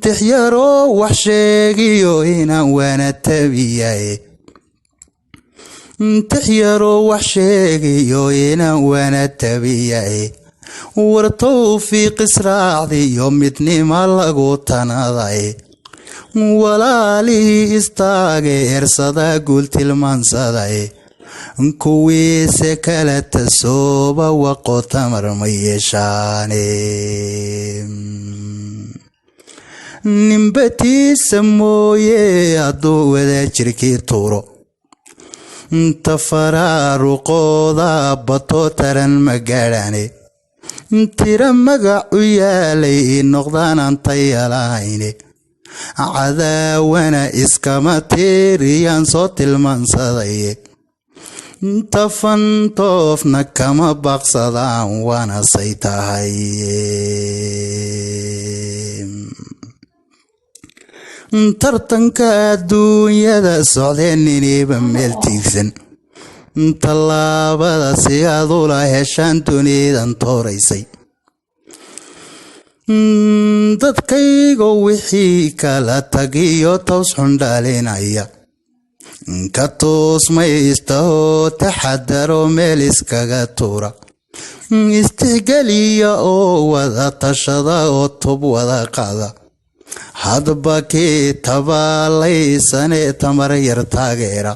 تحيرو وحشيقيو هنا وانا تبياي تحيرو وحشيقيو هنا وانا تبياي ورتوفيق إسراعي يوم اتني مالغو تناضاي walaalihii istaagay ersada guultilmaansaday kuwiise kala tasooba waqo tamar ma yeeshaane nimbatiisa mooye hadduu wadaajirkii tuuro tafaraaruqooda bato taran ma gaadhaane tira magac u yaalay noqdaanaan tayalahayne عذاونا إسكاماتيريان صوت المنصدي تفنطوفنا كما بقصدا وانا سيتاهي ترتنكا الدنيا دا سعوديني بميلتيكسن طلابا دا سيادو لا هشان دونيدان توريسي dadkaygo wixii kala tagiyo toos xundhaalinaya ka toosmaysta oo taxadaro meel iskaga tuura istihgeliya oo wada tashada oo tub wada qaada hadba kii tabaalaysanee tamar yar taageera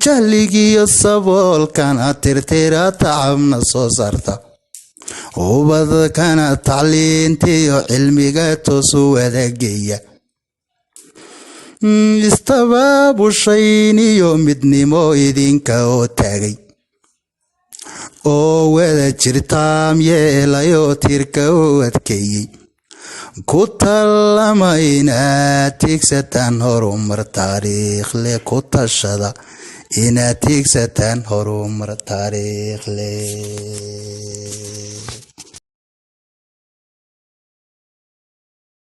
jahligiyo saboolkana tirtira tacabna soo saarta وبعد كان تعلينتي علمي توسو ذكية استباب الشين يوم ابن مويدين كوتاغي او وذا جرتام يلا يوتير كوتكي كتلما إناتيك ستان هرومر تاريخ لكتشدا إناتيك ستان هرومر تاريخ لي